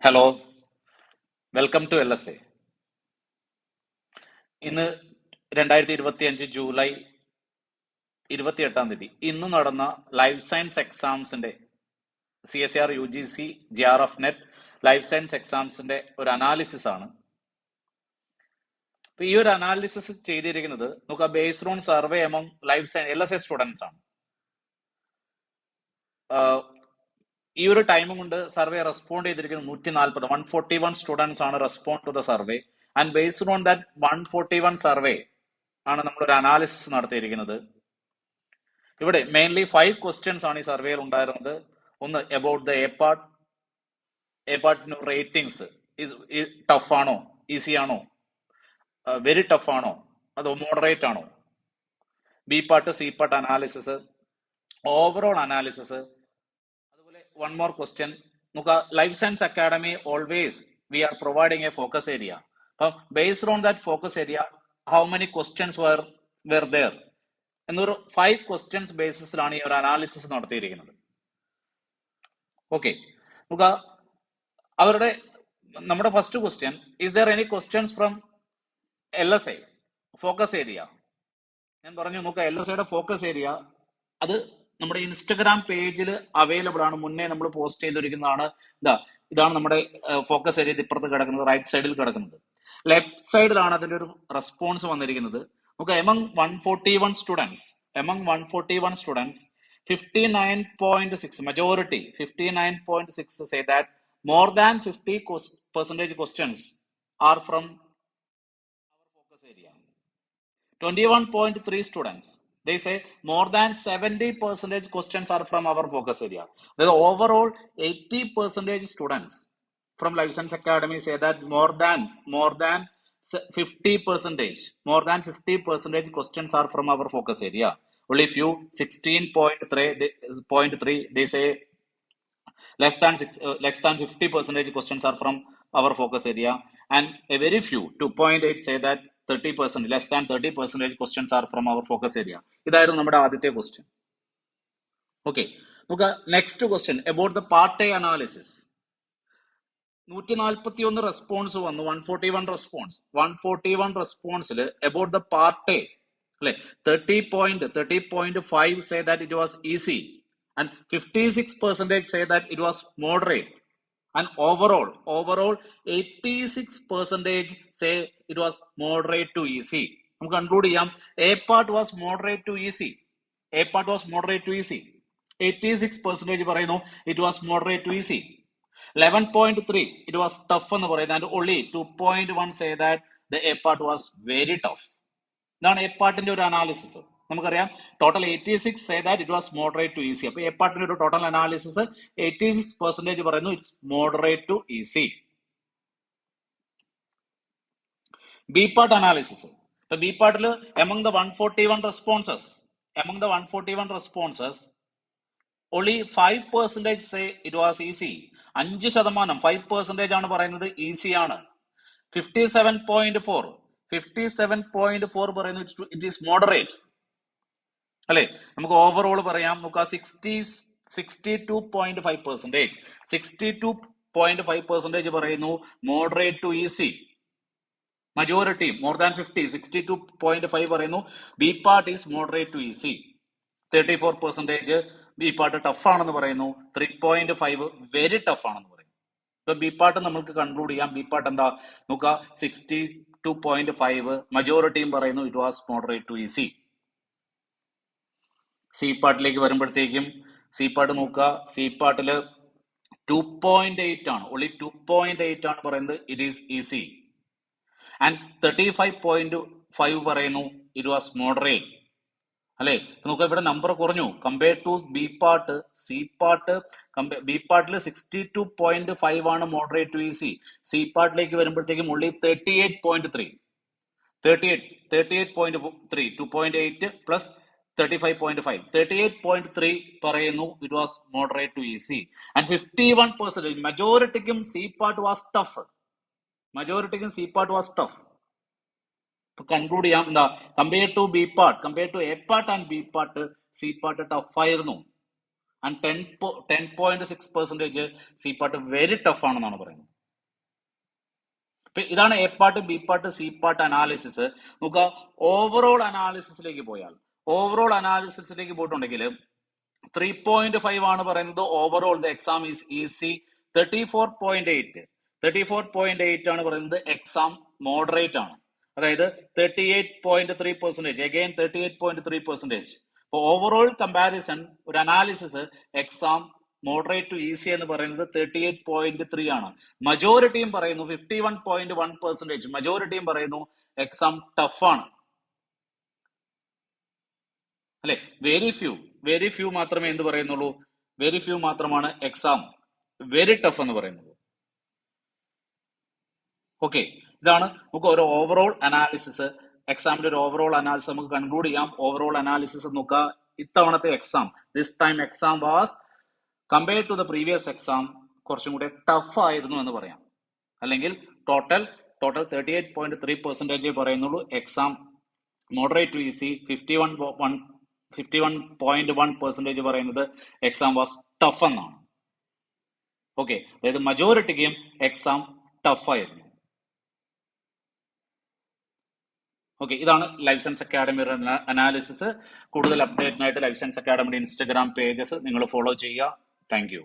Hello, welcome to LSA. ഇന്ന് 2025 July 28 ഇന്ന് നടന്ന ലൈഫ് സയൻസ് എക്സാംസിന്റെ CSR UGC JRF NET life science എക്സാംസിന്റെ ഒരു അനാലിസിസ് ആണ്. ഈ ഒരു അനാലിസിസ് ചെയ്തിരിക്കുന്നത് നമുക്ക് based on survey among life science LSA students ആണ്. ഈ ഒരു ടൈം കൊണ്ട് സർവേ റെസ്പോണ്ട് ചെയ്തിരിക്കുന്നത് 141 സ്റ്റുഡൻസ് ആണ് respond to the survey. And based on that 141 survey ആണ് നമ്മളൊരു അനാലിസിസ് നടത്തിയിരിക്കുന്നത്. ഇവിടെ മെയിൻലി 5 ക്വസ്റ്റ്യൻസ് ആണ് ഈ സർവേയിൽ ഉണ്ടായിരുന്നത്. ഒന്ന്, അബൌട്ട് ദ എ പാർട്ടിന് റേറ്റിംഗ്സ് ടഫ് ആണോ, ഈസി ആണോ, വെരി ടഫ് ആണോ, അതോ മോഡറേറ്റ് ആണോ. B part, C part analysis, overall analysis. അതുപോലെ വൺ മോർ ക്വസ്റ്റ്യൻ, നമുക്ക് life science academy always we are providing a focus area. അപ്പം based on that focus area how many questions were there എന്നൊരു 5 questions ബേസിസിലാണ് ഈ ഒരു analysis നടത്തിയിരിക്കുന്നത്. Okay, നമുക്ക് നമ്മുടെ first question, is there any questions from LSA focus area. ഞാൻ പറഞ്ഞു, നമുക്ക് LSAയുടെ ഫോക്കസ് ഏരിയ അത് നമ്മുടെ ഇൻസ്റ്റഗ്രാം പേജിൽ അവൈലബിൾ ആണ്. മുന്നേ നമ്മൾ പോസ്റ്റ് ചെയ്തിരിക്കുന്നതാണ്. ഇതാണ് നമ്മുടെ ഫോക്കസ് ഏരിയ. ഇപ്പുറത്ത് കിടക്കുന്നത്, റൈറ്റ് സൈഡിൽ കിടക്കുന്നത്. ലെഫ്റ്റ് സൈഡിലാണ് അതിന്റെ ഒരു റെസ്പോൺസ് വന്നിരിക്കുന്നത്. നമുക്ക് among 141 students 59.6 majority 59.6 say that more than 50% questions are from our focus area. 21.3 students, they say more than 70% questions are from our focus area. The overall 80% students from Life Science Academy say that more than 50% questions are from our focus area. Only few 16.3 they say less than 50% questions are from our focus area, and a very few 2.8 say that 30%, less than 30% questions are from our focus area. ഇതായിരുന്നു നമ്മുടെ ആദ്യത്തെ question. Okay, നമുക്ക് next question about the part A analysis. 141 response വന്നു. 141 റെസ്പോൺസിൽ about the part A അല്ലെ 30.5 say that it was easy, and 56% say that it was moderate, and overall 86% say it was moderate to easy. നമുക്ക് conclude ചെയ്യാം, A part was moderate to easy. 86% പറയുന്നു it was moderate to easy. 11.3 it was tough എന്ന് പറയുന്നത്, and only 2.1 say that the A part was very tough. ഇതാണ് A പാർട്ടിന്റെ ഒരു analysis. നമുക്കറിയാം total 86 say that it was moderate to easy. അപ്പൊ A പാർട്ടിന്റെ ഒരു ടോട്ടൽ അനാലിസിസ് 86% പറയുന്നു it's moderate to easy. B part analysis. B പാർട്ടിൽ among the 141 responses only 5% say it was easy. 5% 5% ആണ് പറയുന്നത് ഈസി ആണ്. 57.4 പറയുന്നു ഇറ്റ് ഈസ് മോഡറേറ്റ് അല്ലെ. നമുക്ക് ഓവറോൾ പറയാം. നമുക്ക് 62.5% പറയുന്നു moderate to easy. Majority more than 50 62.5 പറയുന്നു B part is moderate to easy. 34% B part tough ആണെന്ന് പറയുന്നു. 3.5 വെരി ടഫ് ആണെന്ന് പറയുന്നു. ഇപ്പൊ ബി പാർട്ട് നമുക്ക് കൺക്ലൂഡ് ചെയ്യാം. ബി പാർട്ട് എന്താ നോക്കുക, 62.5 മജോറിറ്റിയും പറയുന്നു it was moderate to easy. C പാർട്ടിലേക്ക് വരുമ്പോഴത്തേക്കും സി പാർട്ട് നോക്കുക. സി പാർട്ടില് 2.8 ആണ്, only 2.8 ആണ് പറയുന്നത് ഇറ്റ് ഈസ് ഈസി. ആൻഡ് 35.5 പറയുന്നു ഇറ്റ് വാസ് മോഡറേറ്റ് അല്ലെ. നമുക്ക് ഇവിടെ നമ്പർ കുറഞ്ഞു compare to B part. C part B പാർട്ടിൽ 62.5 ആണ് മോഡറേറ്റ് ടു ഈസി. സി പാർട്ടിലേക്ക് വരുമ്പോഴത്തേക്കും ഉള്ളി 38.3 2.8 പ്ലസ് 35.5 38.3 പറയുന്നു it was moderate to easy. And 51% മജോറിറ്റിക്കും C part was tough. Conclude ചെയ്യാം എന്താ, compare to B part, compare to A part and B part C part tough ആയിരുന്നു. And 10.6% C part very tough ആണെന്നാണ് പറയുന്നത്. ഇതാണ് A part, B part, C part analysis. നമുക്ക് overall അനാലിസിസിലേക്ക് പോയാൽ, overall അനാലിസിസിലേക്ക് പോയിട്ടുണ്ടെങ്കിൽ 3.5 ആണ് പറയുന്നത് overall the exam is easy. 34.8 ആണ് പറയുന്നത് എക്സാം മോഡറേറ്റ് ആണ്. അതായത് 38.3%. അഗൈൻ 38.3%. അപ്പോൾ ഓവറോൾ കമ്പാരിസൺ ഒരു analysis exam moderate to easy എന്ന് പറയുന്നത് 38.3 ആണ്. മജോറിറ്റിയും പറയുന്നു 51.1%. മജോറിറ്റിയും പറയുന്നു എക്സാം ടഫാണ് അല്ലെ. വെരി ഫ്യൂ മാത്രമേ എന്ത് പറയുന്നുള്ളൂ, വെരി ഫ്യൂ മാത്രമാണ് എക്സാം വെരി ടഫ് എന്ന് പറയുന്നത്. ഓക്കെ, ഇതാണ് നമുക്ക് ഒരു ഓവറോൾ അനാലിസിസ്, എക്സാമിന്റെ ഒരു ഓവറോൾ അനാലിസിസ് നമുക്ക് കൺക്ലൂഡ് ചെയ്യാം. ഓവറോൾ അനാലിസിസ് നോക്കുക, ഇത്തവണത്തെ exam, this time exam was compared to the previous exam കുറച്ചും കൂടെ ടഫ് ആയിരുന്നു എന്ന് പറയാം. അല്ലെങ്കിൽ ടോട്ടൽ 38.3% പറയുന്നുള്ളൂ. എക്സാം മോഡറേറ്റ് ടു ഈസി 51.1% പറയുന്നത് എക്സാം വാസ് ടഫ് എന്നാണ്. ഓക്കെ, അതായത് മജോറിറ്റിക്കും എക്സാം ടഫ് ആയിരുന്നു. ഓക്കെ, ഇതാണ് ലൈഫ് സയൻസ് അക്കാഡമിയുടെ അനാലിസിസ്. കൂടുതൽ അപ്ഡേറ്റിനായിട്ട് ലൈഫ് സയൻസ് അക്കാഡമിയുടെ ഇൻസ്റ്റഗ്രാം പേജസ് നിങ്ങൾ ഫോളോ ചെയ്യുക. Thank you.